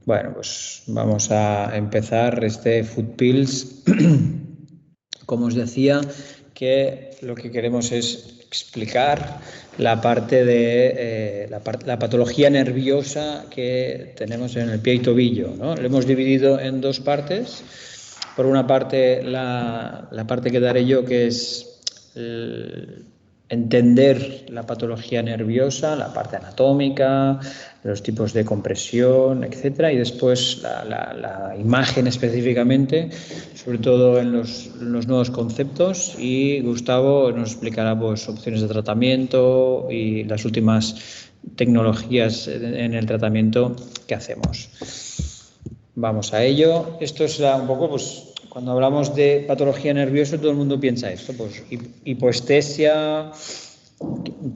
Bueno, pues vamos a empezar este Food Pills. Como os decía, que lo que queremos es explicar la parte de la patología nerviosa que tenemos en el pie y tobillo, ¿no? Lo hemos dividido en dos partes. Por una parte, la parte que daré yo, que es entender la patología nerviosa, la parte anatómica, los tipos de compresión, etcétera, y después la imagen específicamente, sobre todo en los nuevos conceptos, y Gustavo nos explicará pues opciones de tratamiento y las últimas tecnologías en el tratamiento que hacemos. Vamos a ello. Esto es un poco, pues, cuando hablamos de patología nerviosa, todo el mundo piensa esto, pues hipoestesia,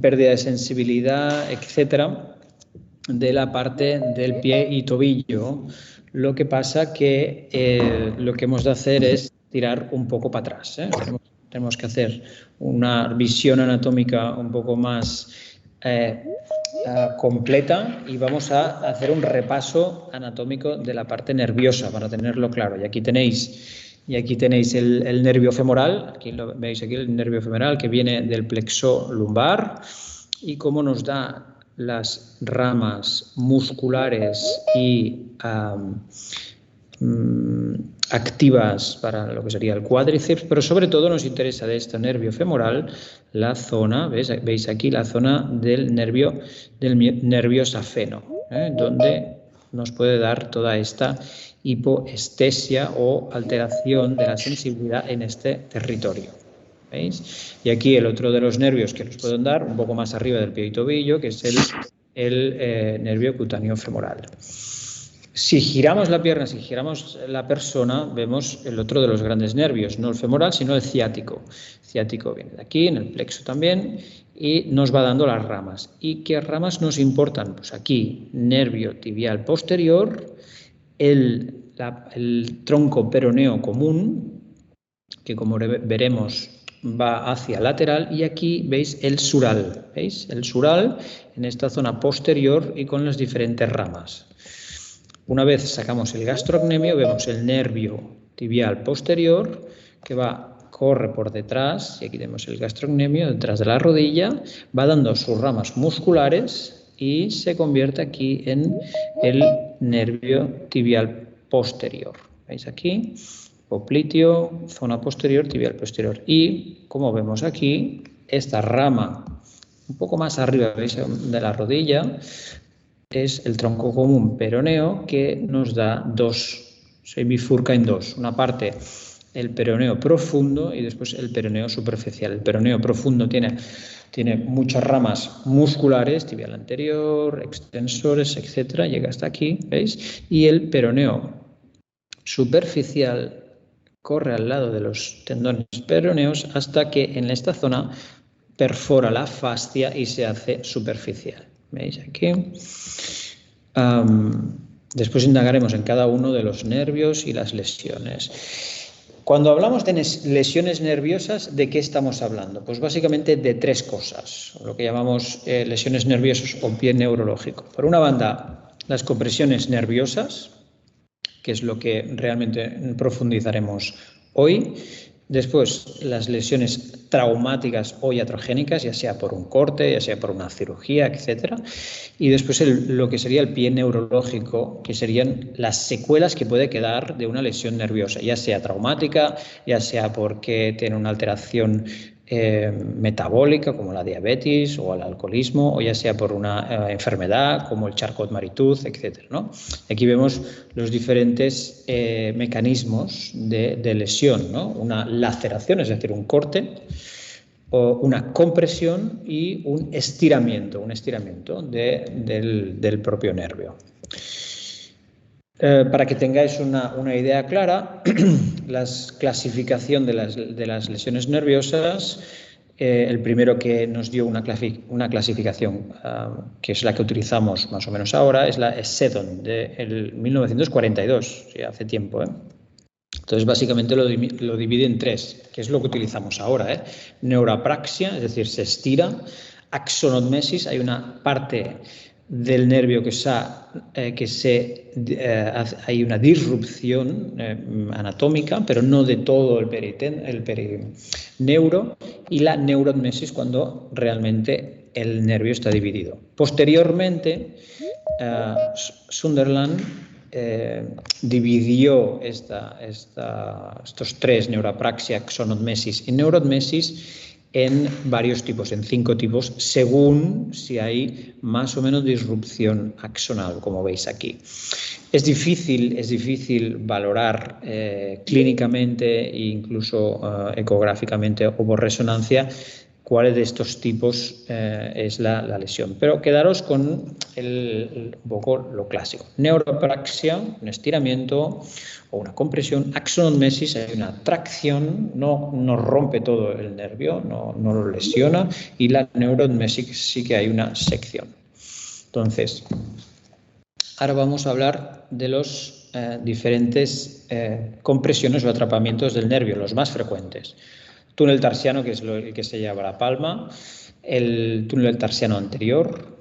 pérdida de sensibilidad, etcétera, de la parte del pie y tobillo. Lo que pasa que lo que hemos de hacer es tirar un poco para atrás, ¿eh? Tenemos que hacer una visión anatómica un poco más completa y vamos a hacer un repaso anatómico de la parte nerviosa para tenerlo claro. Y aquí tenéis el nervio femoral, aquí lo veis, aquí el nervio femoral que viene del plexo lumbar y cómo nos da las ramas musculares y activas para lo que sería el cuádriceps, pero sobre todo nos interesa de este nervio femoral la zona, veis aquí la zona del nervio safeno, donde nos puede dar toda esta hipoestesia o alteración de la sensibilidad en este territorio. ¿Veis? Y aquí el otro de los nervios que nos pueden dar, un poco más arriba del pie y tobillo, que es el nervio cutáneo femoral. Si giramos la pierna, si giramos la persona, vemos el otro de los grandes nervios, no el femoral, sino el ciático. El ciático viene de aquí, en el plexo también, y nos va dando las ramas. ¿Y qué ramas nos importan? Pues aquí, nervio tibial posterior, el tronco peroneo común, que como veremos va hacia lateral, y aquí veis el sural, ¿veis? El sural en esta zona posterior y con las diferentes ramas. Una vez sacamos el gastrocnemio, vemos el nervio tibial posterior que corre por detrás, y aquí tenemos el gastrocnemio detrás de la rodilla, va dando sus ramas musculares y se convierte aquí en el nervio tibial posterior. ¿Veis aquí? Popliteo, zona posterior, tibial posterior. Y como vemos aquí, esta rama un poco más arriba, ¿veis? De la rodilla, es el tronco común peroneo que nos da se bifurca en dos. Una parte el peroneo profundo y después el peroneo superficial. El peroneo profundo tiene muchas ramas musculares, tibial anterior, extensores, etcétera, llega hasta aquí, ¿veis? Y el peroneo superficial corre al lado de los tendones peroneos hasta que en esta zona perfora la fascia y se hace superficial. ¿Veis aquí? Después indagaremos en cada uno de los nervios y las lesiones. Cuando hablamos de lesiones nerviosas, ¿de qué estamos hablando? Pues básicamente de tres cosas, lo que llamamos lesiones nerviosas o pie neurológico. Por una banda, las compresiones nerviosas, que es lo que realmente profundizaremos hoy. Después, las lesiones traumáticas o iatrogénicas, ya sea por un corte, ya sea por una cirugía, etcétera. Y después lo que sería el pie neurológico, que serían las secuelas que puede quedar de una lesión nerviosa, ya sea traumática, ya sea porque tiene una alteración metabólica como la diabetes o el alcoholismo, o ya sea por una enfermedad como el Charcot-Marie-Tooth, etcétera, ¿no? Aquí vemos los diferentes mecanismos de lesión, ¿no? Una laceración, es decir, un corte, o una compresión y un estiramiento del propio nervio. Para que tengáis una idea clara, la clasificación de las lesiones nerviosas, el primero que nos dio una clasificación, que es la que utilizamos más o menos ahora, es la Seddon, de 1942, sí, hace tiempo, ¿eh? Entonces, básicamente lo divide en tres, que es lo que utilizamos ahora, Neurapraxia, es decir, se estira. Axonotmesis, hay una parte del nervio hay una disrupción anatómica, pero no de todo el perineuro, y la neurodmesis cuando realmente el nervio está dividido. Posteriormente, Sunderland dividió estos tres, neurapraxia, xonotmesis y neurodmesis, en varios tipos, en 5 tipos, según si hay más o menos disrupción axonal, como veis aquí. Es difícil valorar clínicamente e incluso ecográficamente o por resonancia cuál de estos tipos es la lesión. Pero quedaros con un poco lo clásico. Neuropraxia, un estiramiento o una compresión. Axonotmesis, hay una tracción, no rompe todo el nervio, no lo lesiona. Y la neurodmesis sí que hay una sección. Entonces, ahora vamos a hablar de los diferentes compresiones o atrapamientos del nervio, los más frecuentes. Túnel tarsiano, que es el que se lleva la palma, el túnel tarsiano anterior,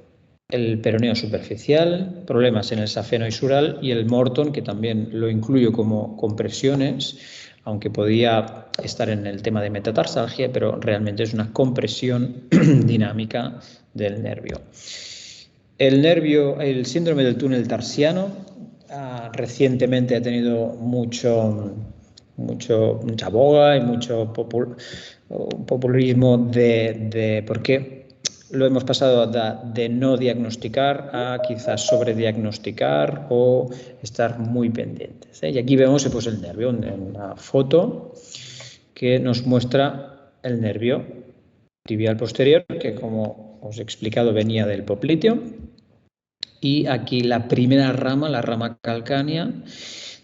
el peroneo superficial, problemas en el safeno y sural y el Morton, que también lo incluyo como compresiones, aunque podía estar en el tema de metatarsalgia, pero realmente es una compresión dinámica del nervio. El síndrome del túnel tarsiano recientemente ha tenido mucha boga y mucho populismo porque lo hemos pasado de no diagnosticar a quizás sobrediagnosticar o estar muy pendientes. Y aquí vemos pues, el nervio en una foto que nos muestra el nervio tibial posterior, que como os he explicado venía del popliteo. Y aquí la primera rama, la rama calcánea.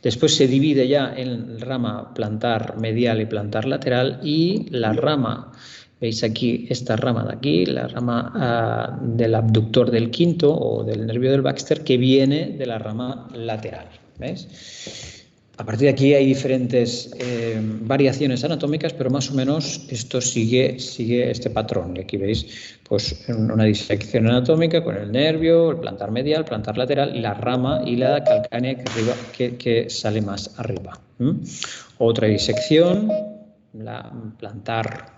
Después se divide ya en rama plantar medial y plantar lateral, y la rama, veis aquí, esta rama de aquí, la rama del abductor del quinto o del nervio del Baxter, que viene de la rama lateral. ¿Veis? A partir de aquí hay diferentes variaciones anatómicas, pero más o menos esto sigue este patrón. Y aquí veis pues, una disección anatómica con el nervio, el plantar medial, plantar lateral, y la rama y la calcánea que sale más arriba. Otra disección, la plantar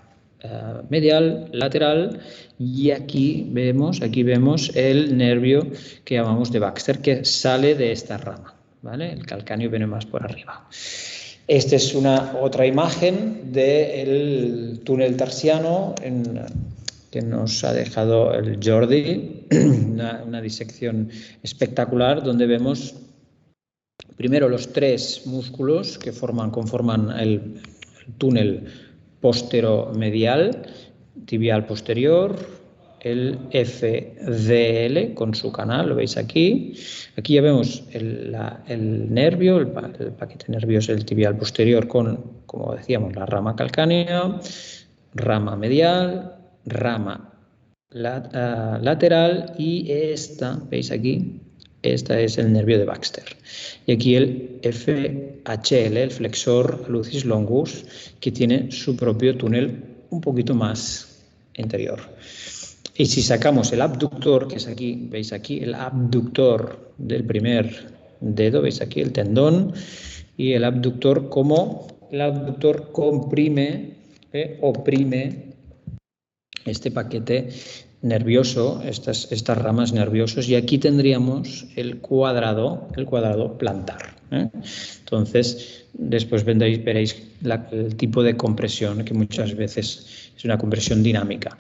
medial, lateral, y aquí vemos el nervio que llamamos de Baxter, que sale de esta rama. ¿Vale? El calcáneo viene más por arriba. Esta es otra imagen del túnel tarsiano que nos ha dejado el Jordi, una disección espectacular donde vemos primero los 3 músculos que conforman el túnel posteromedial, tibial posterior, el FDL con su canal, lo veis aquí. Aquí ya vemos el nervio, el paquete nervioso del tibial posterior con, como decíamos, la rama calcánea, rama medial, rama lateral, y esta, veis aquí, esta es el nervio de Baxter. Y aquí el FHL, el flexor hallucis longus, que tiene su propio túnel un poquito más interior. Y si sacamos el abductor, que es aquí, veis aquí, el abductor del primer dedo, veis aquí el tendón, y el abductor, como el abductor comprime, oprime este paquete nervioso, estas ramas nerviosas, y aquí tendríamos el cuadrado plantar. Entonces, después veréis el tipo de compresión, que muchas veces es una compresión dinámica.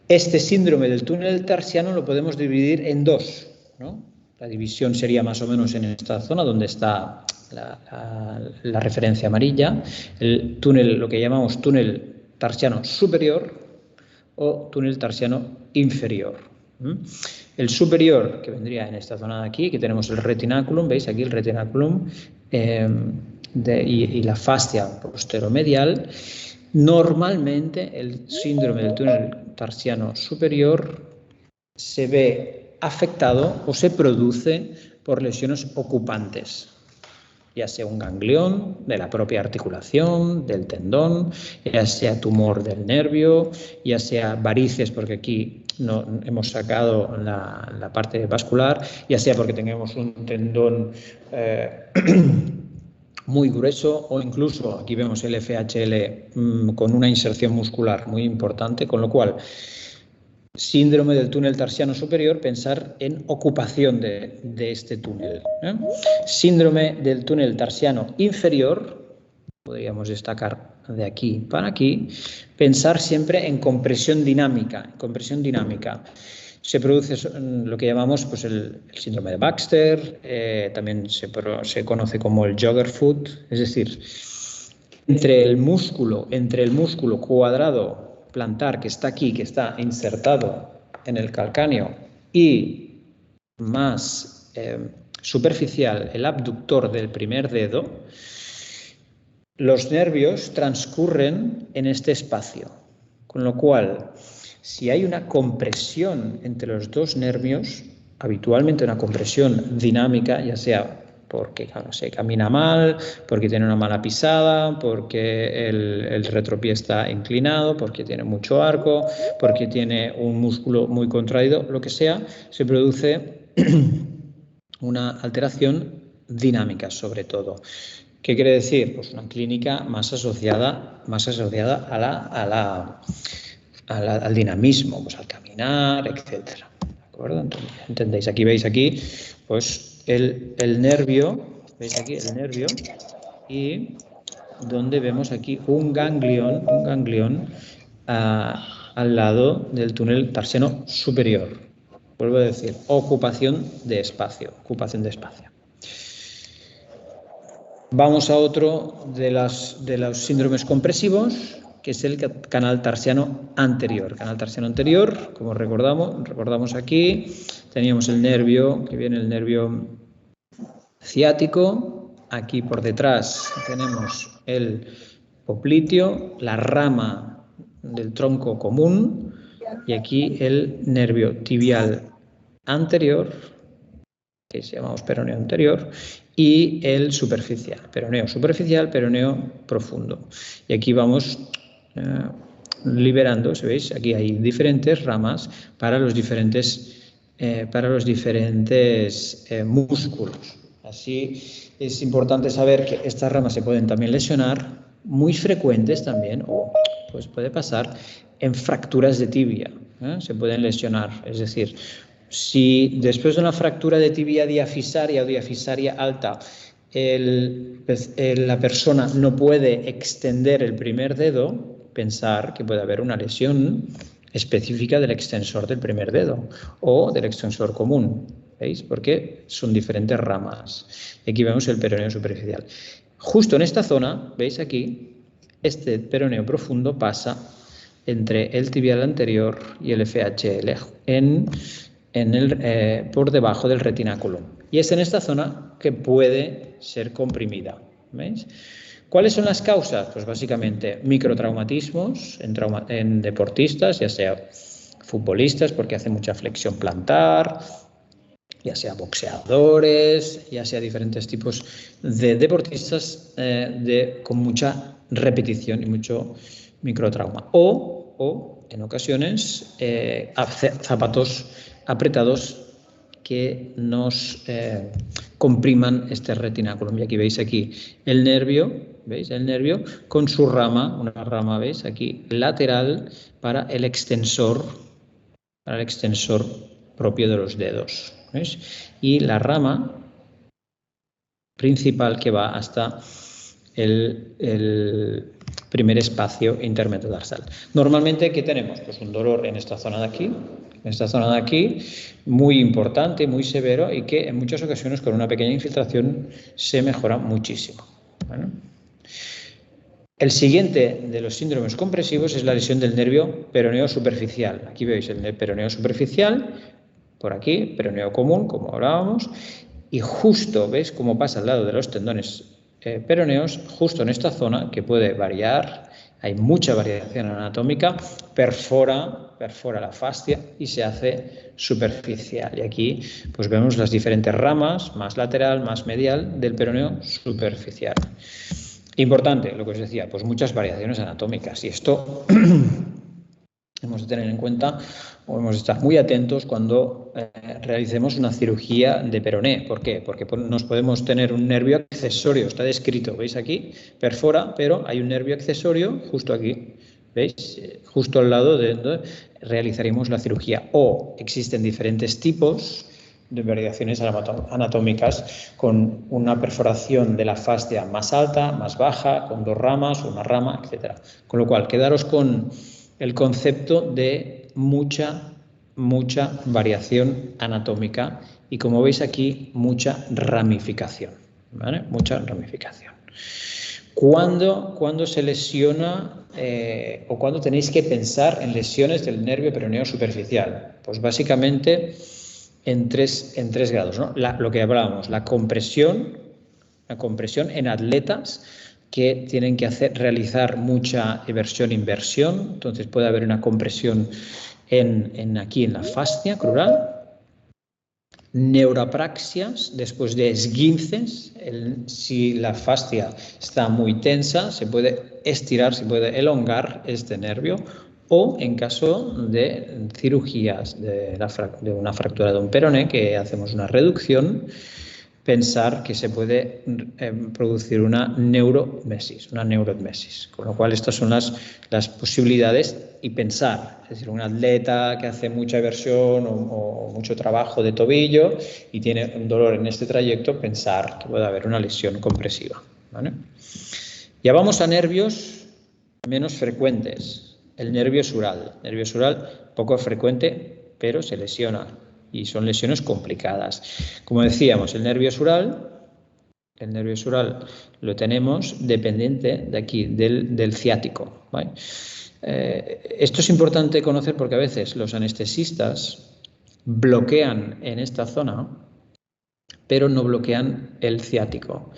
Este síndrome del túnel tarsiano lo podemos dividir en 2, ¿no? La división sería más o menos en esta zona donde está la referencia amarilla, el túnel, lo que llamamos túnel tarsiano superior o túnel tarsiano inferior. El superior, que vendría en esta zona de aquí, que tenemos el retinaculum, veis aquí el retinaculum y la fascia posteromedial. Normalmente el síndrome del túnel tarsiano superior se ve afectado o se produce por lesiones ocupantes. ya sea un ganglión de la propia articulación, del tendón, ya sea tumor del nervio, ya sea varices, porque aquí no hemos sacado la parte vascular, ya sea porque tengamos un tendón muy grueso, o incluso aquí vemos el FHL con una inserción muscular muy importante, con lo cual síndrome del túnel tarsiano superior, pensar en ocupación de este túnel. Síndrome del túnel tarsiano inferior, podríamos destacar de aquí para aquí, pensar siempre en compresión dinámica. Se produce lo que llamamos pues, el síndrome de Baxter, también se conoce como el jogger foot, es decir, entre el músculo cuadrado plantar que está aquí, que está insertado en el calcáneo, y más superficial el abductor del primer dedo, los nervios transcurren en este espacio, con lo cual, si hay una compresión entre los dos nervios, habitualmente una compresión dinámica, ya sea porque se camina mal, porque tiene una mala pisada, porque el retropié está inclinado, porque tiene mucho arco, porque tiene un músculo muy contraído, lo que sea, se produce una alteración dinámica sobre todo. ¿Qué quiere decir? Pues una clínica más asociada al dinamismo, pues al caminar, etcétera. ¿De acuerdo? ¿Entendéis? Aquí veis aquí, pues el nervio, veis aquí el nervio, y donde vemos aquí un ganglión al lado del túnel tarsiano superior. Vuelvo a decir, ocupación de espacio. Vamos a otro de los síndromes compresivos, que es el canal tarsiano anterior. Canal tarsiano anterior, como recordamos aquí, teníamos el nervio, que viene el nervio ciático. Aquí por detrás tenemos el popliteo, la rama del tronco común, y aquí el nervio tibial anterior, que llamamos peroneo anterior, y el superficial, peroneo profundo. Y aquí vamos liberando, ¿veis? Aquí hay diferentes ramas para los diferentes músculos. Así es importante saber que estas ramas se pueden también lesionar, muy frecuentes también, o pues puede pasar en fracturas de tibia, se pueden lesionar, es decir, si después de una fractura de tibia diafisaria o diafisaria alta la persona no puede extender el primer dedo, pensar que puede haber una lesión específica del extensor del primer dedo o del extensor común, ¿veis? Porque son diferentes ramas. Aquí vemos el peroneo superficial. Justo en esta zona, ¿veis aquí? Este peroneo profundo pasa entre el tibial anterior y el FHL por debajo del retináculo. Y es en esta zona que puede ser comprimida. ¿Veis? ¿Cuáles son las causas? Pues básicamente microtraumatismos en deportistas, ya sea futbolistas porque hacen mucha flexión plantar, ya sea boxeadores, ya sea diferentes tipos de deportistas con mucha repetición y mucho microtrauma. O en ocasiones, zapatos apretados que nos compriman este retináculo. Y aquí veis aquí el nervio, ¿veis? El nervio con su rama, una rama, ¿veis? Aquí lateral para el extensor propio de los dedos, ¿veis? Y la rama principal que va hasta el primer espacio intermetatarsal. Normalmente, ¿qué tenemos? Pues un dolor en esta zona de aquí, muy importante, muy severo, y que en muchas ocasiones con una pequeña infiltración se mejora muchísimo. Bueno. El siguiente de los síndromes compresivos es la lesión del nervio peroneo superficial. Aquí veis el peroneo superficial, por aquí, peroneo común, como hablábamos, y justo, ¿veis cómo pasa al lado de los tendones peroneos? Justo en esta zona, que puede variar, hay mucha variación anatómica, perfora la fascia y se hace superficial. Y aquí pues vemos las diferentes ramas, más lateral, más medial, del peroneo superficial. Importante, lo que os decía, pues muchas variaciones anatómicas. Y esto hemos de tener en cuenta o hemos de estar muy atentos cuando realicemos una cirugía de peroné. ¿Por qué? Porque nos podemos tener un nervio accesorio, está descrito, ¿veis aquí? Perfora, pero hay un nervio accesorio justo aquí, ¿veis? Justo al lado de donde realizaremos la cirugía. O existen diferentes tipos de variaciones anatómicas con una perforación de la fascia más alta, más baja, con 2 ramas, una rama, etc. Con lo cual, quedaros con el concepto de mucha variación anatómica y, como veis aquí, mucha ramificación, ¿vale? Mucha ramificación. ¿Cuándo se lesiona o cuándo tenéis que pensar en lesiones del nervio peroneo superficial? Pues básicamente en tres grados, ¿no? Lo que hablábamos, la compresión en atletas que tienen que realizar mucha eversión-inversión, entonces puede haber una compresión aquí en la fascia crural. Neuropraxias, después de esguinces, si la fascia está muy tensa, se puede estirar, se puede elongar este nervio, o en caso de cirugías de una fractura de un peroné, que hacemos una reducción, pensar que se puede producir una neurotmesis, con lo cual estas son las posibilidades y pensar, es decir, un atleta que hace mucha eversión o mucho trabajo de tobillo y tiene un dolor en este trayecto, pensar que puede haber una lesión compresiva, ¿vale? Ya vamos a nervios menos frecuentes, el nervio sural. El nervio sural poco frecuente, pero se lesiona. Y son lesiones complicadas. Como decíamos, el nervio sural lo tenemos dependiente de aquí, del ciático, ¿vale? Esto es importante conocer porque a veces los anestesistas bloquean en esta zona, pero no bloquean el ciático.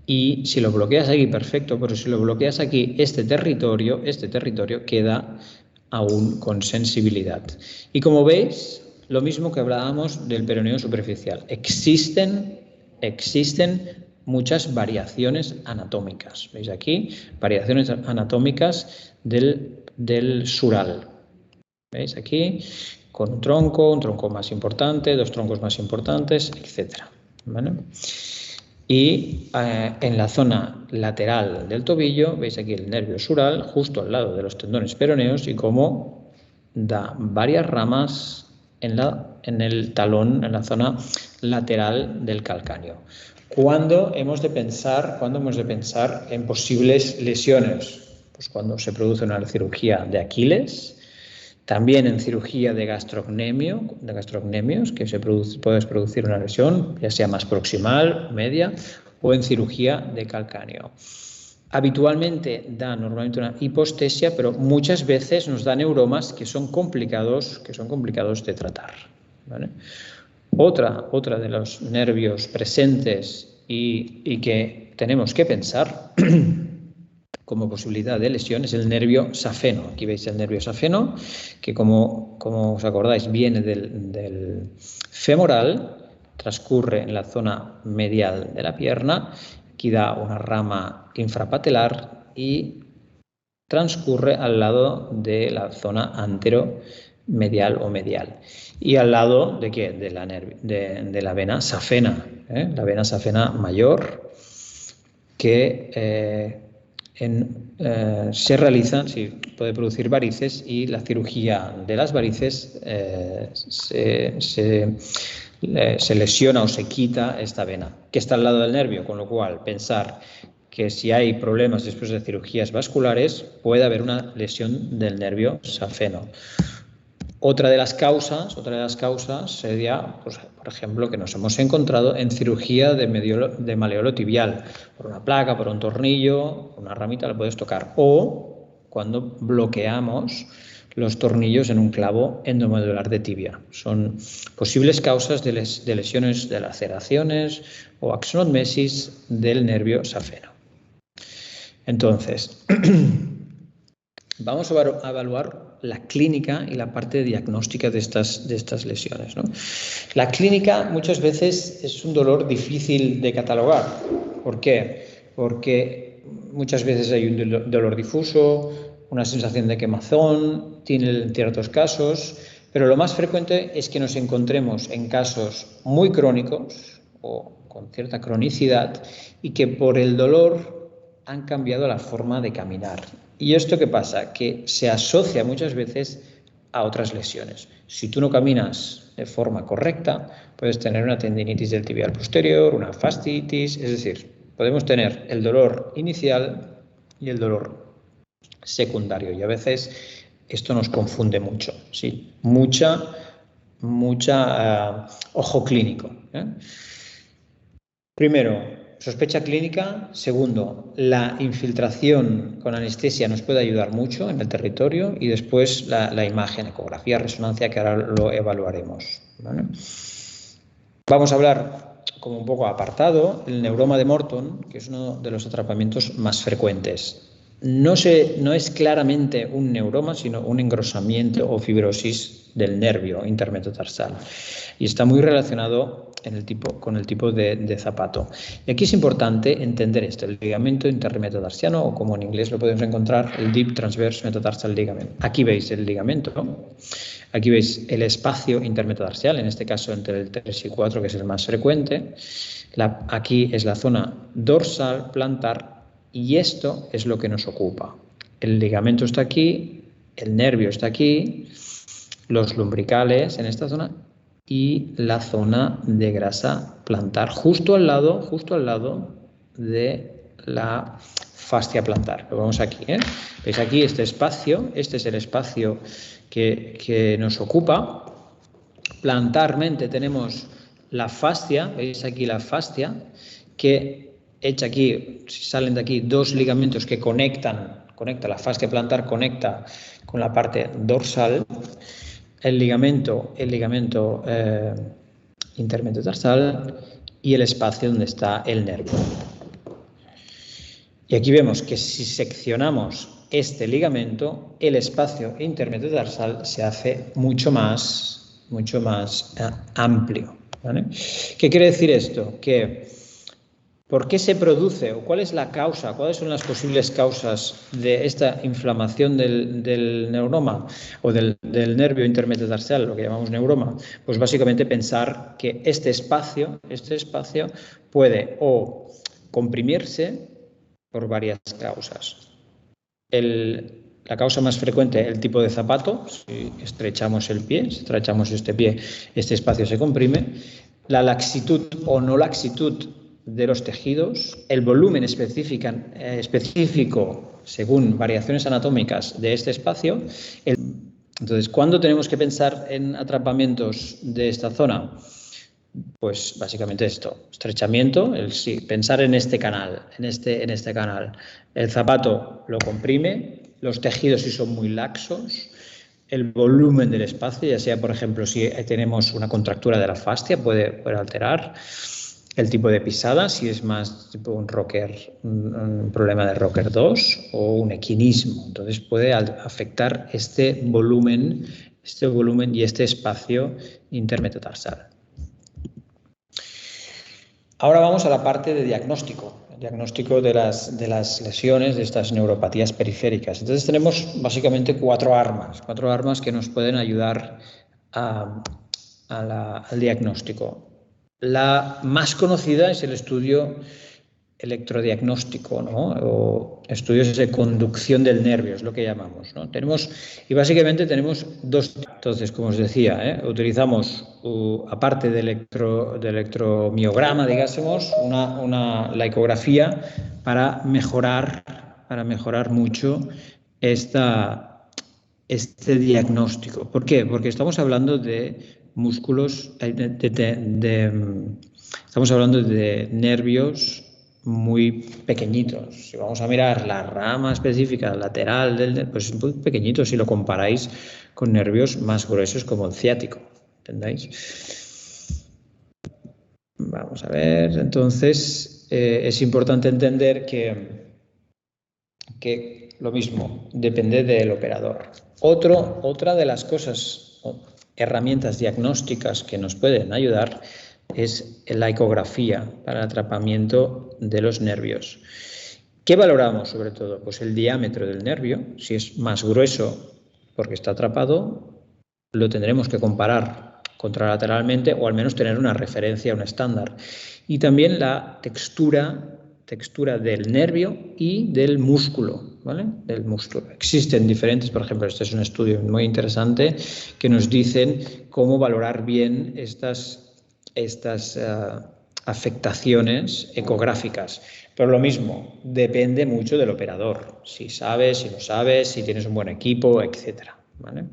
Y si lo bloqueas aquí, perfecto, pero si lo bloqueas aquí, este territorio queda aún con sensibilidad. Y como veis, lo mismo que hablábamos del peroneo superficial. Existen muchas variaciones anatómicas. ¿Veis aquí? Variaciones anatómicas del sural. ¿Veis aquí? Con un tronco más importante, 2 troncos más importantes, etc. ¿Vale? Y en la zona lateral del tobillo, veis aquí el nervio sural, justo al lado de los tendones peroneos, y cómo da varias ramas en el talón, en la zona lateral del calcáneo. ¿Cuándo hemos de pensar en posibles lesiones? Pues cuando se produce una cirugía de Aquiles, también en cirugía de gastrocnemios, que puede producir una lesión, ya sea más proximal, media, o en cirugía de calcáneo. Habitualmente da normalmente una hipostesia, pero muchas veces nos da neuromas que son complicados de tratar, ¿vale? Otra de los nervios presentes y que tenemos que pensar como posibilidad de lesión es el nervio safeno. Aquí veis el nervio safeno, que como os acordáis viene del femoral, transcurre en la zona medial de la pierna, aquí da una rama infrapatelar y transcurre al lado de la zona anteromedial o medial. ¿Y al lado de qué? De la vena safena, la vena safena mayor, que se realizan, puede producir varices, y la cirugía de las varices se lesiona o se quita esta vena, que está al lado del nervio, con lo cual pensar que si hay problemas después de cirugías vasculares puede haber una lesión del nervio safeno. Otra de las causas sería, pues, por ejemplo, que nos hemos encontrado en cirugía de maleolo tibial, por una placa, por un tornillo, una ramita la puedes tocar, o cuando bloqueamos los tornillos en un clavo endomedular de tibia. Son posibles causas de lesiones, de laceraciones o axonotmesis del nervio safeno. Entonces, vamos a evaluar la clínica y la parte diagnóstica de estas lesiones, ¿no? La clínica muchas veces es un dolor difícil de catalogar. ¿Por qué? Porque muchas veces hay un dolor difuso, una sensación de quemazón, tiene en ciertos casos, pero lo más frecuente es que nos encontremos en casos muy crónicos o con cierta cronicidad y que por el dolor han cambiado la forma de caminar. ¿Y esto qué pasa? Que se asocia muchas veces a otras lesiones. Si tú no caminas de forma correcta, puedes tener una tendinitis del tibial posterior, una fascitis, es decir, podemos tener el dolor inicial y el dolor secundario, y a veces esto nos confunde mucho, ¿sí? Mucha ojo clínico, ¿eh? Primero, sospecha clínica. Segundo, la infiltración con anestesia nos puede ayudar mucho en el territorio. Y después la imagen, ecografía, resonancia, que ahora lo evaluaremos, ¿vale? Vamos a hablar, como un poco apartado, el neuroma de Morton, que es uno de los atrapamientos más frecuentes. No es claramente un neuroma, sino un engrosamiento o fibrosis del nervio intermetatarsal. Y está muy relacionado con el tipo de zapato. Y aquí es importante entender esto, el ligamento intermetatarsiano, o como en inglés lo podemos encontrar, el Deep Transverse Metatarsal Ligament. Aquí veis el ligamento, ¿no? Aquí veis el espacio intermetatarsial, en este caso entre el 3 y 4, que es el más frecuente. Aquí es la zona dorsal plantar, y esto es lo que nos ocupa. El ligamento está aquí, el nervio está aquí, los lumbricales en esta zona y la zona de grasa plantar justo al lado de la fascia plantar. Lo vemos aquí, ¿eh? ¿Veis aquí este espacio? Este es el espacio que nos ocupa. Plantarmente tenemos la fascia, veis aquí la fascia, que hecha aquí, si salen de aquí, dos ligamentos que conecta la fascia plantar, conecta con la parte dorsal, el ligamento intermetatarsal y el espacio donde está el nervio. Y aquí vemos que si seccionamos este ligamento, el espacio intermetatarsal se hace mucho más amplio, ¿vale? ¿Qué quiere decir esto? Que ¿por qué se produce o cuál es la causa, cuáles son las posibles causas de esta inflamación del neuroma o del nervio intermetatarsal, lo que llamamos neuroma? Pues básicamente pensar que este espacio puede o comprimirse por varias causas. La causa más frecuente, el tipo de zapato. Si estrechamos el pie, si estrechamos este pie, este espacio se comprime. La laxitud o no laxitud de los tejidos, el volumen específico según variaciones anatómicas de este espacio. Entonces, ¿cuándo tenemos que pensar en atrapamientos de esta zona? Pues básicamente esto, estrechamiento, pensar en este canal, en este canal. El zapato lo comprime, los tejidos si son muy laxos, el volumen del espacio, ya sea, por ejemplo, si tenemos una contractura de la fascia, puede alterar. El tipo de pisada, si es más tipo un un problema de Rocker 2 o un equinismo. Entonces puede afectar este volumen y este espacio intermetatarsal. Ahora vamos a la parte de diagnóstico de las lesiones, de estas neuropatías periféricas. Entonces tenemos básicamente cuatro armas que nos pueden ayudar al diagnóstico. La más conocida es el estudio electrodiagnóstico, ¿no? O estudios de conducción del nervio, es lo que llamamos, ¿no? Básicamente tenemos dos. Entonces, como os decía, utilizamos, aparte del electromiograma, digásemos, la ecografía para mejorar mucho este diagnóstico. ¿Por qué? Porque estamos hablando de músculos, estamos hablando de nervios muy pequeñitos. Si vamos a mirar la rama específica lateral pues es muy pequeñito si lo comparáis con nervios más gruesos como el ciático, ¿entendéis? Vamos a ver, entonces es importante entender que que lo mismo, depende del operador. Otra de las cosas, herramientas diagnósticas que nos pueden ayudar es la ecografía para el atrapamiento de los nervios. ¿Qué valoramos sobre todo? Pues el diámetro del nervio. Si es más grueso porque está atrapado, lo tendremos que comparar contralateralmente o al menos tener una referencia, un estándar. Y también la textura del nervio y del músculo, ¿vale? Del músculo. Existen diferentes, por ejemplo, este es un estudio muy interesante que nos dicen cómo valorar bien estas afectaciones ecográficas. Pero lo mismo, depende mucho del operador, si sabes, si no sabes, si tienes un buen equipo, etcétera, ¿vale?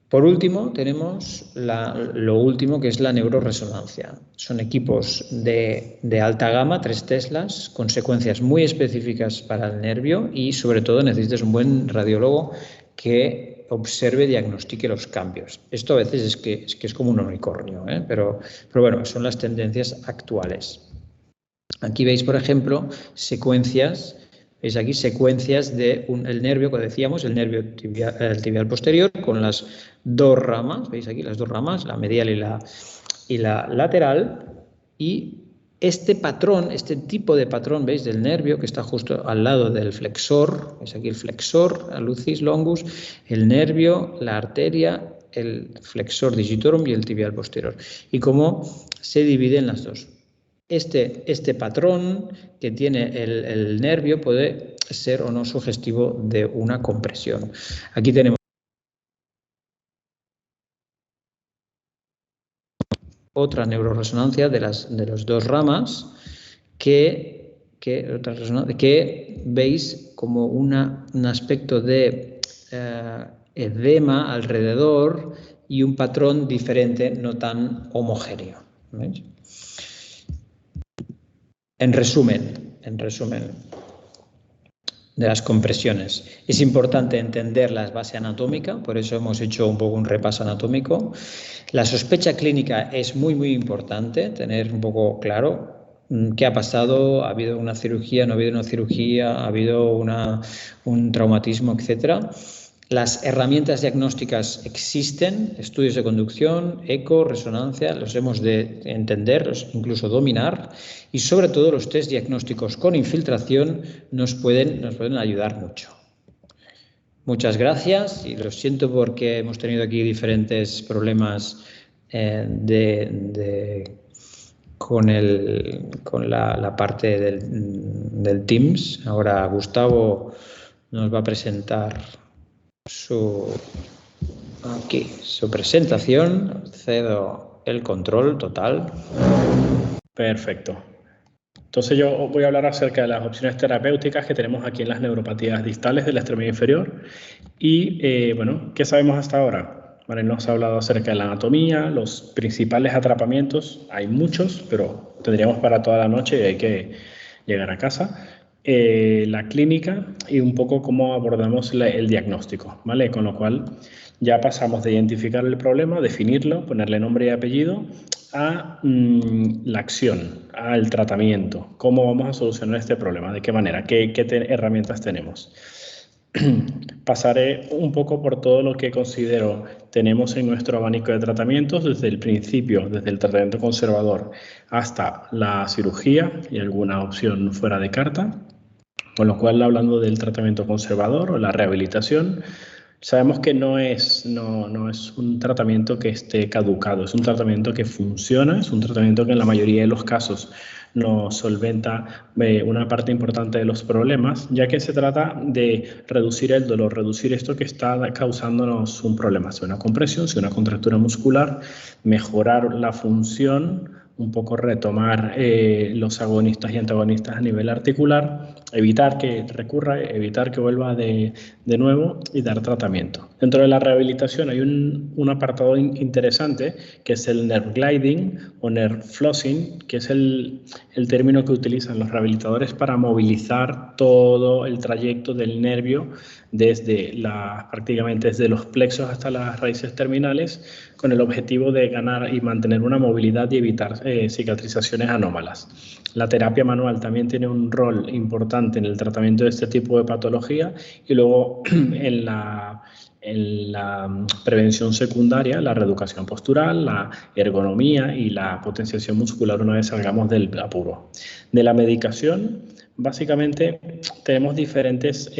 Por último, tenemos lo último, que es la neuroresonancia. Son equipos de alta gama, 3 Teslas, con secuencias muy específicas para el nervio y, sobre todo, necesitas un buen radiólogo que observe, diagnostique los cambios. Esto a veces es que es como un unicornio, ¿eh? Pero bueno, son las tendencias actuales. Aquí veis, por ejemplo, secuencias. Veis aquí secuencias del nervio que decíamos, el nervio tibial posterior, con las 2 ramas. Veis aquí las 2 ramas, la medial y la lateral. Y este patrón, este tipo de patrón, veis, del nervio que está justo al lado del flexor. Veis aquí el flexor, el lucis longus, el nervio, la arteria, el flexor digitorum y el tibial posterior. Y cómo se dividen las dos. Este patrón que tiene el nervio puede ser o no sugestivo de una compresión. Aquí tenemos otra neuroresonancia de las 2 ramas que veis como un aspecto de edema alrededor y un patrón diferente, no tan homogéneo. ¿Veis? En resumen de las compresiones, es importante entender la base anatómica, por eso hemos hecho un poco un repaso anatómico. La sospecha clínica es muy importante, tener un poco claro qué ha pasado, ha habido una cirugía, no ha habido una cirugía, ha habido un traumatismo, etcétera. Las herramientas diagnósticas existen, estudios de conducción, eco, resonancia, los hemos de entender, incluso dominar, y sobre todo los test diagnósticos con infiltración nos pueden ayudar mucho. Muchas gracias y lo siento porque hemos tenido aquí diferentes problemas con la parte del Teams. Ahora Gustavo nos va a presentar su presentación. Cedo el control total. Perfecto. Entonces yo voy a hablar acerca de las opciones terapéuticas que tenemos aquí en las neuropatías distales de la extremidad inferior y, bueno, ¿qué sabemos hasta ahora? Vale, nos ha hablado acerca de la anatomía, los principales atrapamientos, hay muchos, pero tendríamos para toda la noche y hay que llegar a casa. La clínica y un poco cómo abordamos el diagnóstico, ¿vale? Con lo cual ya pasamos de identificar el problema, definirlo, ponerle nombre y apellido, a la acción, al tratamiento. ¿Cómo vamos a solucionar este problema? ¿De qué manera? ¿Qué herramientas tenemos? Pasaré un poco por todo lo que considero tenemos en nuestro abanico de tratamientos desde el principio, desde el tratamiento conservador hasta la cirugía y alguna opción fuera de carta. Con lo cual, hablando del tratamiento conservador o la rehabilitación, sabemos que no es un tratamiento que esté caducado, es un tratamiento que funciona, es un tratamiento que en la mayoría de los casos nos solventa una parte importante de los problemas, ya que se trata de reducir el dolor, reducir esto que está causándonos un problema, sea una compresión, sea una contractura muscular, mejorar la función, un poco retomar los agonistas y antagonistas a nivel articular, evitar que recurra, evitar que vuelva de nuevo y dar tratamiento. Dentro de la rehabilitación hay un apartado interesante que es el nerve gliding o nerve flossing, que es el término que utilizan los rehabilitadores para movilizar todo el trayecto del nervio prácticamente desde los plexos hasta las raíces terminales, con el objetivo de ganar y mantener una movilidad y evitar cicatrizaciones anómalas. La terapia manual también tiene un rol importante importante en el tratamiento de este tipo de patología, y luego en la prevención secundaria, la reeducación postural, la ergonomía y la potenciación muscular una vez salgamos del apuro. De la medicación, básicamente tenemos diferentes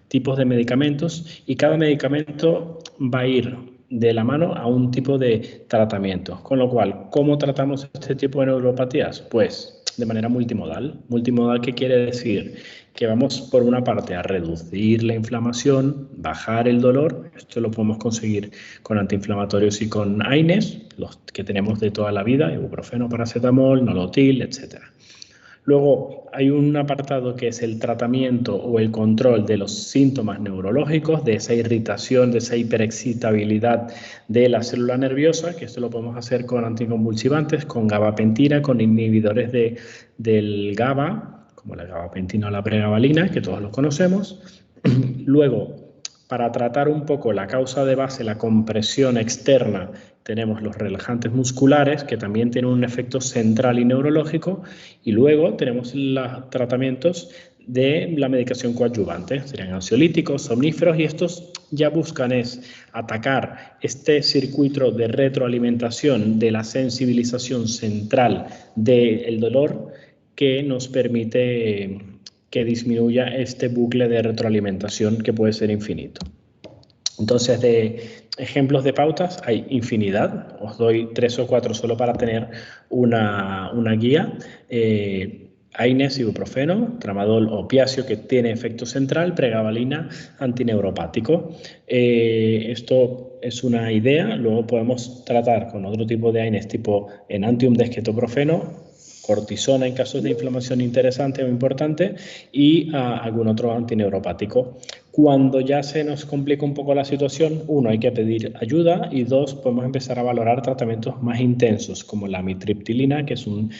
tipos de medicamentos, y cada medicamento va a ir de la mano a un tipo de tratamiento. Con lo cual, ¿cómo tratamos este tipo de neuropatías? Pues de manera multimodal. Multimodal, ¿qué quiere decir? Que vamos por una parte a reducir la inflamación, bajar el dolor. Esto lo podemos conseguir con antiinflamatorios y con AINES, los que tenemos de toda la vida, ibuprofeno, paracetamol, nolotil, etcétera. Luego hay un apartado que es el tratamiento o el control de los síntomas neurológicos, de esa irritación, de esa hiperexcitabilidad de la célula nerviosa, que esto lo podemos hacer con anticonvulsivantes, con gabapentina, con inhibidores del GABA, como la gabapentina o la pregabalina, que todos los conocemos. Luego, para tratar un poco la causa de base, la compresión externa, tenemos los relajantes musculares, que también tienen un efecto central y neurológico, y luego tenemos los tratamientos de la medicación coadyuvante, serían ansiolíticos, somníferos, y estos ya buscan es atacar este circuito de retroalimentación de la sensibilización central del dolor, que nos permite que disminuya este bucle de retroalimentación que puede ser infinito. Entonces, de ejemplos de pautas hay infinidad. Os doy 3 o 4 solo para tener una guía. AINES, ibuprofeno, tramadol opiáceo, que tiene efecto central, pregabalina, antineuropático. Esto es una idea. Luego podemos tratar con otro tipo de AINES, tipo enantium desquetoprofeno, cortisona en casos de inflamación interesante o importante, y algún otro antineuropático. Cuando ya se nos complica un poco la situación, uno, hay que pedir ayuda, y dos, podemos empezar a valorar tratamientos más intensos, como la amitriptilina, que es un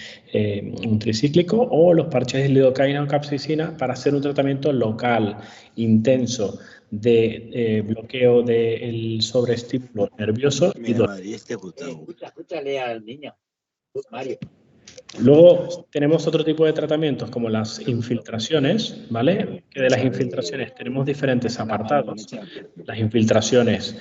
tricíclico, o los parches de lidocaína o capsaicina, para hacer un tratamiento local, intenso, de bloqueo del sobreestímulo nervioso. Escúchale al niño, Mario. Luego tenemos otro tipo de tratamientos, como las infiltraciones, ¿vale? Que de las infiltraciones tenemos diferentes apartados. Las infiltraciones.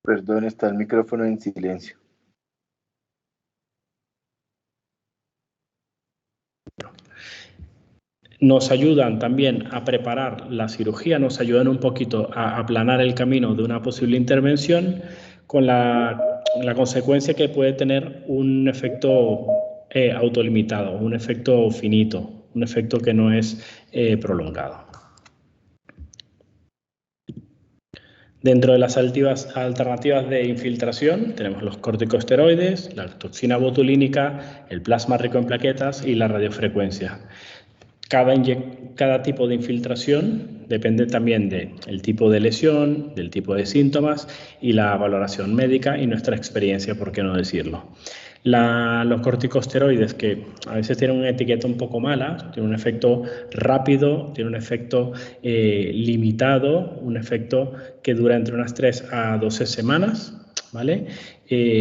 Perdón, está el micrófono en silencio. Nos ayudan también a preparar la cirugía, nos ayudan un poquito a aplanar el camino de una posible intervención, con la consecuencia que puede tener un efecto autolimitado, un efecto finito, un efecto que no es prolongado. Dentro de las alternativas de infiltración tenemos los corticosteroides, la toxina botulínica, el plasma rico en plaquetas y la radiofrecuencia. Cada tipo de infiltración depende también del tipo de lesión, del tipo de síntomas y la valoración médica y nuestra experiencia, por qué no decirlo. Los corticosteroides, que a veces tienen una etiqueta un poco mala, tienen un efecto rápido, tienen un efecto limitado, un efecto que dura entre unas 3 a 12 semanas, ¿vale?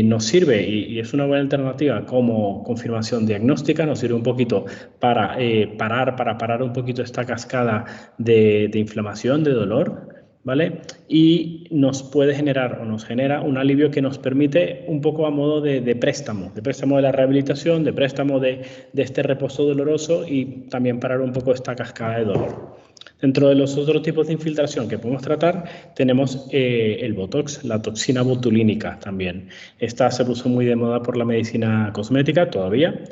Nos sirve, y es una buena alternativa como confirmación diagnóstica, nos sirve un poquito para parar un poquito esta cascada de inflamación, de dolor, ¿vale? Y nos puede generar, o nos genera, un alivio que nos permite un poco a modo de préstamo de la rehabilitación, de préstamo de este reposo doloroso, y también parar un poco esta cascada de dolor. Dentro de los otros tipos de infiltración que podemos tratar, tenemos el Botox, la toxina botulínica también. Esta se puso muy de moda por la medicina cosmética todavía,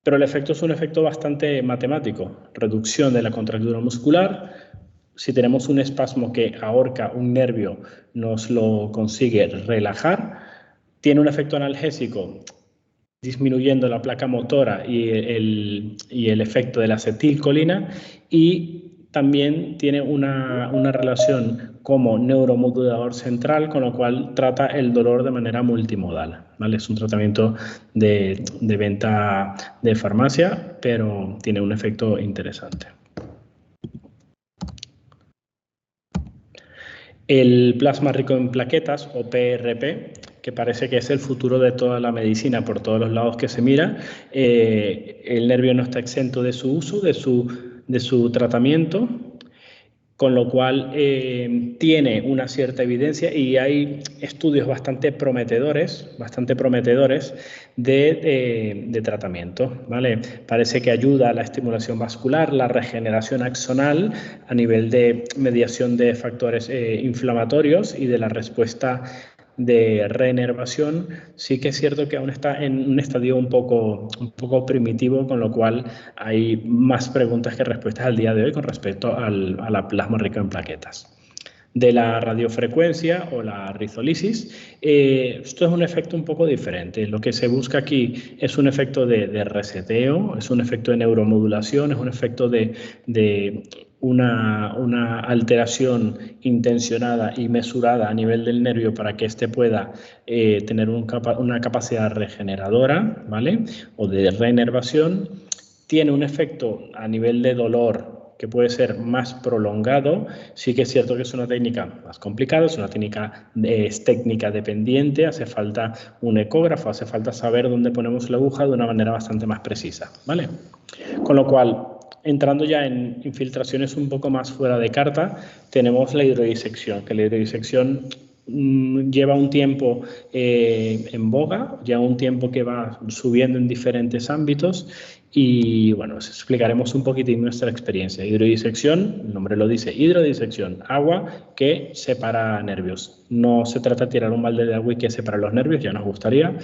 pero el efecto es un efecto bastante matemático. Reducción de la contractura muscular. Si tenemos un espasmo que ahorca un nervio, nos lo consigue relajar. Tiene un efecto analgésico, disminuyendo la placa motora y el efecto de la acetilcolina, y también tiene una relación como neuromodulador central, con lo cual trata el dolor de manera multimodal, ¿vale? Es un tratamiento de venta de farmacia, pero tiene un efecto interesante. El plasma rico en plaquetas, o PRP, que parece que es el futuro de toda la medicina por todos los lados que se mira. El nervio no está exento de su uso, de su tratamiento, con lo cual tiene una cierta evidencia y hay estudios bastante prometedores de tratamiento, ¿vale? Parece que ayuda a la estimulación vascular, la regeneración axonal a nivel de mediación de factores inflamatorios y de la respuesta de reinervación. Sí que es cierto que aún está en un estadio un poco primitivo, con lo cual hay más preguntas que respuestas al día de hoy con respecto a la plasma rica en plaquetas. De la radiofrecuencia o la rizolisis, esto es un efecto un poco diferente. Lo que se busca aquí es un efecto de reseteo, es un efecto de neuromodulación, es un efecto de una alteración intencionada y mesurada a nivel del nervio para que éste pueda tener una capacidad regeneradora, ¿vale? O de reinervación. Tiene un efecto a nivel de dolor que puede ser más prolongado. Sí que es cierto que es una técnica más complicada, es una técnica dependiente, hace falta un ecógrafo, hace falta saber dónde ponemos la aguja de una manera bastante más precisa, ¿vale? Con lo cual, entrando ya en infiltraciones un poco más fuera de carta, tenemos la hidrodisección, que la hidrodisección lleva un tiempo en boga, lleva un tiempo que va subiendo en diferentes ámbitos y bueno, os explicaremos un poquitín nuestra experiencia. Hidrodisección, el nombre lo dice, hidrodisección, agua que separa nervios. No se trata de tirar un balde de agua y que separa los nervios, ya nos gustaría,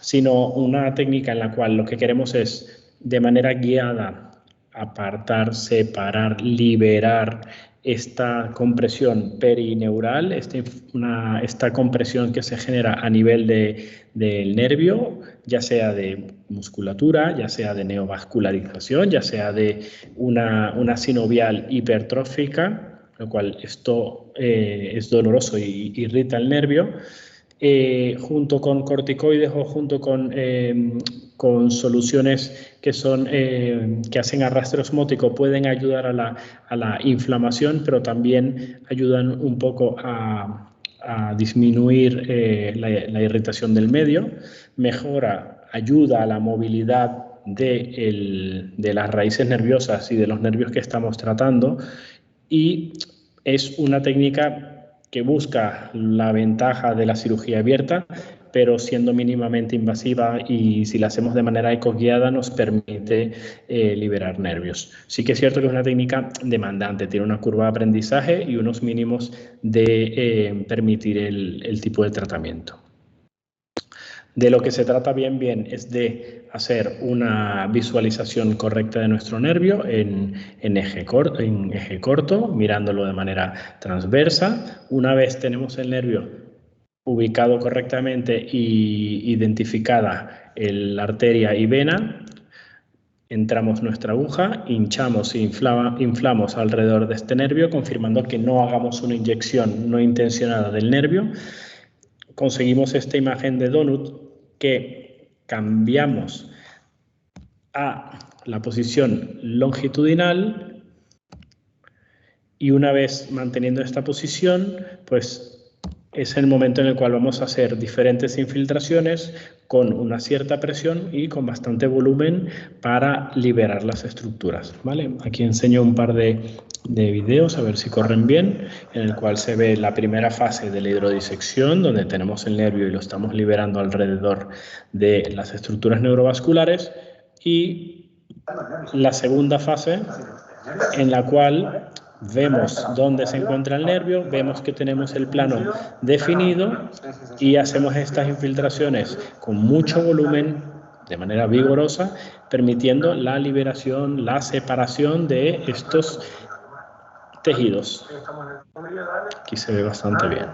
sino una técnica en la cual lo que queremos es de manera guiada apartar, separar, liberar esta compresión perineural, esta compresión que se genera a nivel del nervio, ya sea de musculatura, ya sea de neovascularización, ya sea de una sinovial hipertrófica, lo cual esto es doloroso y irrita el nervio. Junto con corticoides o junto con soluciones que hacen arrastre osmótico pueden ayudar a la inflamación, pero también ayudan un poco a disminuir la irritación del medio, ayuda a la movilidad de las raíces nerviosas y de los nervios que estamos tratando, y es una técnica que busca la ventaja de la cirugía abierta, pero siendo mínimamente invasiva, y si la hacemos de manera ecoguiada nos permite liberar nervios. Sí que es cierto que es una técnica demandante, tiene una curva de aprendizaje y unos mínimos de permitir el tipo de tratamiento. De lo que se trata bien es de hacer una visualización correcta de nuestro nervio en eje corto, mirándolo de manera transversa. Una vez tenemos el nervio ubicado correctamente y identificada la arteria y vena, entramos nuestra aguja, hinchamos e inflamos alrededor de este nervio, confirmando que no hagamos una inyección no intencionada del nervio. Conseguimos esta imagen de donut que cambiamos a la posición longitudinal, y una vez manteniendo esta posición, pues es el momento en el cual vamos a hacer diferentes infiltraciones con una cierta presión y con bastante volumen para liberar las estructuras, ¿vale? Aquí enseño un par de videos, a ver si corren bien, en el cual se ve la primera fase de la hidrodisección, donde tenemos el nervio y lo estamos liberando alrededor de las estructuras neurovasculares, y la segunda fase en la cual vemos dónde se encuentra el nervio, vemos que tenemos el plano definido y hacemos estas infiltraciones con mucho volumen, de manera vigorosa, permitiendo la liberación, la separación de estos tejidos. Aquí se ve bastante bien.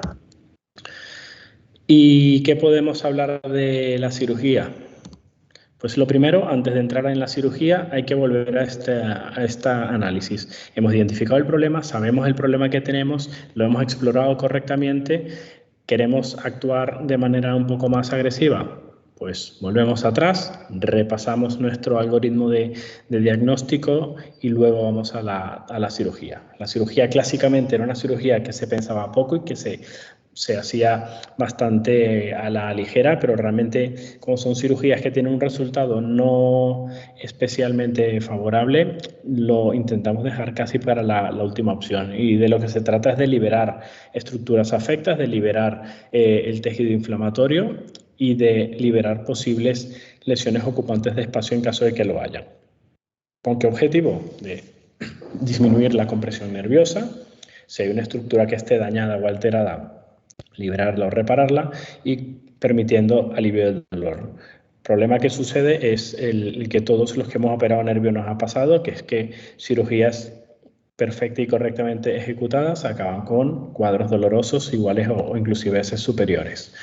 ¿Y qué podemos hablar de la cirugía? Pues lo primero, antes de entrar en la cirugía, hay que volver a este análisis. Hemos identificado el problema, sabemos el problema que tenemos, lo hemos explorado correctamente. ¿Queremos actuar de manera un poco más agresiva? Pues volvemos atrás, repasamos nuestro algoritmo de diagnóstico y luego vamos a la cirugía. La cirugía clásicamente era una cirugía que se pensaba poco y que se hacía bastante a la ligera, pero realmente como son cirugías que tienen un resultado no especialmente favorable, lo intentamos dejar casi para la última opción. Y de lo que se trata es de liberar estructuras afectas, de liberar el tejido inflamatorio y de liberar posibles lesiones ocupantes de espacio en caso de que lo haya. ¿Con qué objetivo? De disminuir la compresión nerviosa, si hay una estructura que esté dañada o alterada, liberarla o repararla y permitiendo alivio del dolor. El problema que sucede es el que todos los que hemos operado nervio nos ha pasado, que es que cirugías perfecta y correctamente ejecutadas acaban con cuadros dolorosos iguales o inclusive a veces superiores.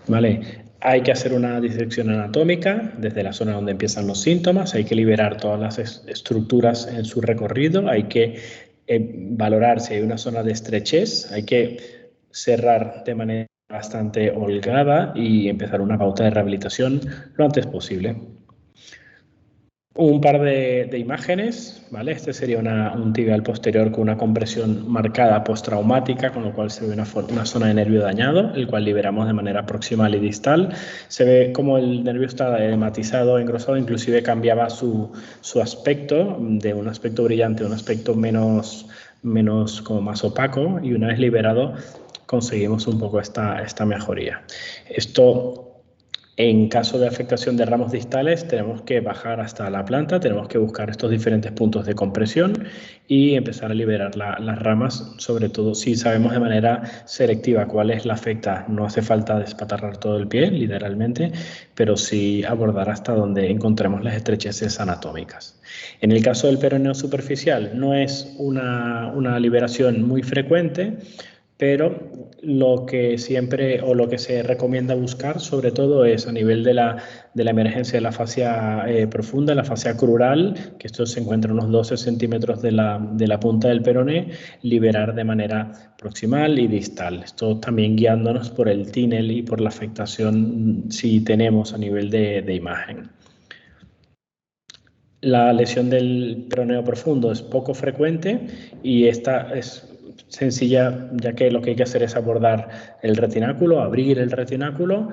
¿Vale? Hay que hacer una disección anatómica desde la zona donde empiezan los síntomas, hay que liberar todas las estructuras en su recorrido, hay que valorar si hay una zona de estrechez, hay que cerrar de manera bastante holgada y empezar una pauta de rehabilitación lo antes posible. Un par de imágenes, ¿vale? Este sería un tibial posterior con una compresión marcada postraumática, con lo cual se ve una zona de nervio dañado, el cual liberamos de manera proximal y distal. Se ve como el nervio está edematizado, engrosado, inclusive cambiaba su aspecto, de un aspecto brillante a un aspecto menos como más opaco, y una vez liberado conseguimos un poco esta mejoría. Esto, en caso de afectación de ramos distales, tenemos que bajar hasta la planta, tenemos que buscar estos diferentes puntos de compresión y empezar a liberar las ramas, sobre todo si sabemos de manera selectiva cuál es la afecta. No hace falta despatarrar todo el pie, literalmente, pero sí abordar hasta donde encontremos las estrecheces anatómicas. En el caso del peroneo superficial, no es una liberación muy frecuente, pero lo que siempre o lo que se recomienda buscar sobre todo es a nivel de la emergencia de la fascia profunda, la fascia crural, que esto se encuentra a unos 12 centímetros de la punta del peroné, liberar de manera proximal y distal. Esto también guiándonos por el TINEL y por la afectación si tenemos a nivel de imagen. La lesión del peroneo profundo es poco frecuente y esta es sencilla, ya que lo que hay que hacer es abordar el retináculo, abrir el retináculo,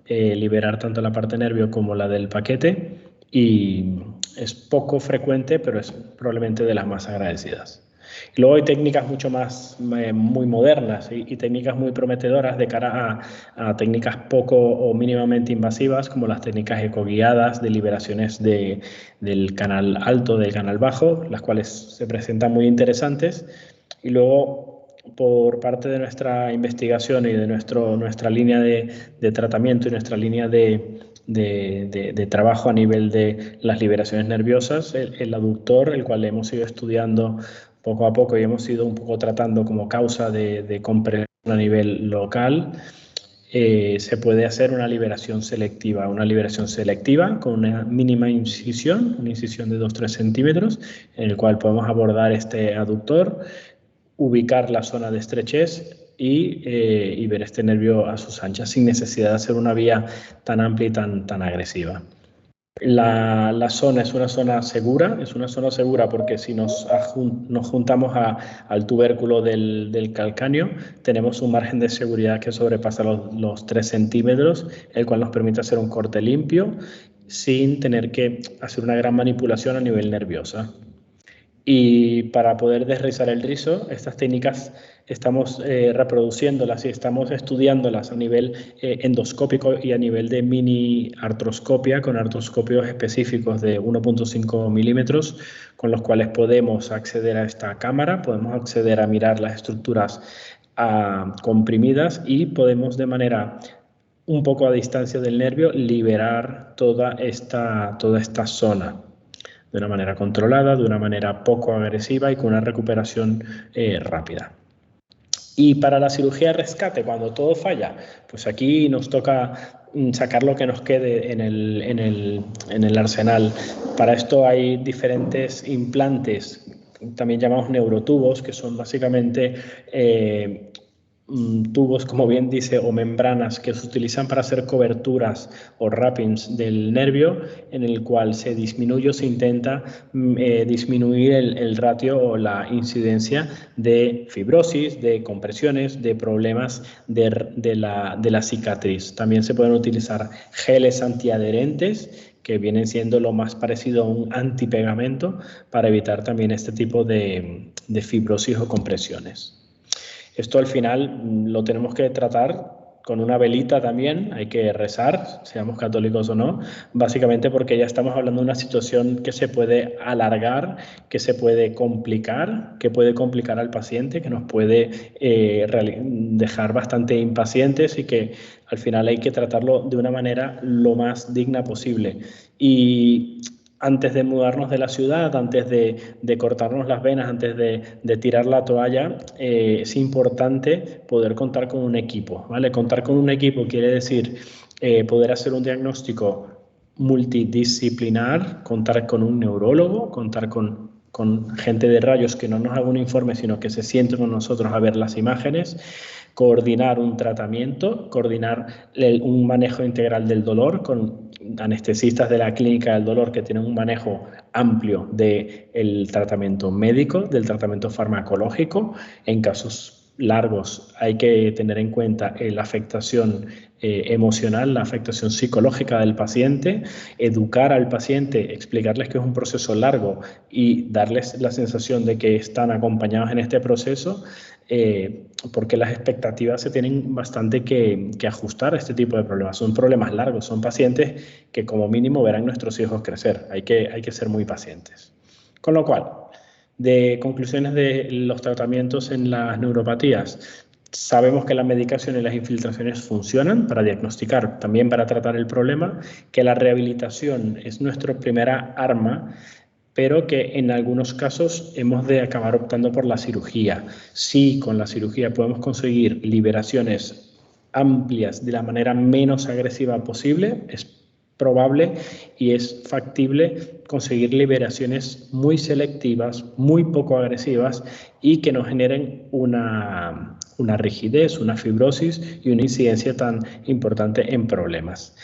liberar tanto la parte nervio como la del paquete, y es poco frecuente, pero es probablemente de las más agradecidas. Y luego hay técnicas mucho más muy modernas y técnicas muy prometedoras de cara a técnicas poco o mínimamente invasivas, como las técnicas ecoguiadas de liberaciones del canal alto, del canal bajo, las cuales se presentan muy interesantes. Y luego, por parte de nuestra investigación y de nuestra línea de tratamiento y nuestra línea de trabajo a nivel de las liberaciones nerviosas, el aductor, el cual hemos ido estudiando poco a poco y hemos ido un poco tratando como causa de compresión a nivel local, se puede hacer una liberación selectiva con una mínima incisión, una incisión de 2-3 centímetros, en el cual podemos abordar este aductor, ubicar la zona de estrechez y ver este nervio a sus anchas sin necesidad de hacer una vía tan amplia y tan agresiva. La zona es una zona segura porque si nos juntamos al tubérculo del calcáneo, tenemos un margen de seguridad que sobrepasa los 3 centímetros, el cual nos permite hacer un corte limpio sin tener que hacer una gran manipulación a nivel nerviosa. Y para poder desrizar el rizo, estas técnicas estamos reproduciéndolas y estamos estudiándolas a nivel endoscópico y a nivel de mini artroscopia, con artroscopios específicos de 1.5 milímetros, con los cuales podemos acceder a esta cámara, podemos acceder a mirar las estructuras comprimidas y podemos de manera un poco a distancia del nervio liberar toda esta zona de una manera controlada, de una manera poco agresiva y con una recuperación rápida. Y para la cirugía de rescate, cuando todo falla, pues aquí nos toca sacar lo que nos quede en el arsenal. Para esto hay diferentes implantes, también llamados neurotubos, que son básicamente tubos, como bien dice, o membranas que se utilizan para hacer coberturas o wrappings del nervio, en el cual se disminuye o se intenta disminuir el ratio o la incidencia de fibrosis, de compresiones, de problemas de la cicatriz. También se pueden utilizar geles antiadherentes, que vienen siendo lo más parecido a un antipegamento, para evitar también este tipo de fibrosis o compresiones. Esto al final lo tenemos que tratar con una velita también, hay que rezar, seamos católicos o no, básicamente porque ya estamos hablando de una situación que se puede alargar, que se puede complicar, que puede complicar al paciente, que nos puede dejar bastante impacientes y que al final hay que tratarlo de una manera lo más digna posible. Y antes de mudarnos de la ciudad, antes de cortarnos las venas, antes de tirar la toalla, es importante poder contar con un equipo, ¿vale? Contar con un equipo quiere decir poder hacer un diagnóstico multidisciplinar, contar con un neurólogo, contar con gente de rayos que no nos haga un informe, sino que se siente con nosotros a ver las imágenes, coordinar un tratamiento, coordinar un manejo integral del dolor con anestesistas de la clínica del dolor que tienen un manejo amplio del tratamiento médico, del tratamiento farmacológico. En casos largos hay que tener en cuenta la afectación emocional, la afectación psicológica del paciente, educar al paciente, explicarles que es un proceso largo y darles la sensación de que están acompañados en este proceso, porque las expectativas se tienen bastante que ajustar a este tipo de problemas. Son problemas largos, son pacientes que como mínimo verán nuestros hijos crecer. Hay que ser muy pacientes. Con lo cual, de conclusiones de los tratamientos en las neuropatías, sabemos que la medicación y las infiltraciones funcionan para diagnosticar, también para tratar el problema, que la rehabilitación es nuestra primera arma, pero que en algunos casos hemos de acabar optando por la cirugía. Si con la cirugía podemos conseguir liberaciones amplias de la manera menos agresiva posible, es probable y es factible conseguir liberaciones muy selectivas, muy poco agresivas y que no generen una rigidez, una fibrosis y una incidencia tan importante en problemas.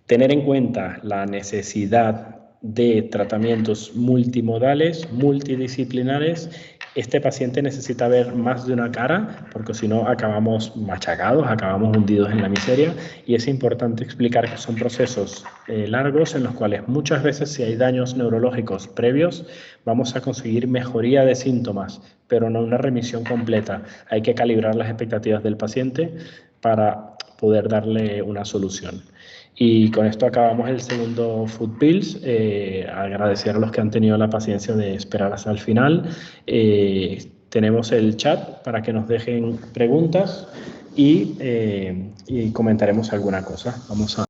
Tener en cuenta la necesidad de tratamientos multimodales, multidisciplinares. Este paciente necesita ver más de una cara, porque si no acabamos machacados, acabamos hundidos en la miseria, y es importante explicar que son procesos largos en los cuales muchas veces, si hay daños neurológicos previos, vamos a conseguir mejoría de síntomas, pero no una remisión completa. Hay que calibrar las expectativas del paciente para poder darle una solución. Y con esto acabamos el segundo Food Pills. Agradecer a los que han tenido la paciencia de esperar hasta el final. Tenemos el chat para que nos dejen preguntas y comentaremos alguna cosa. Vamos a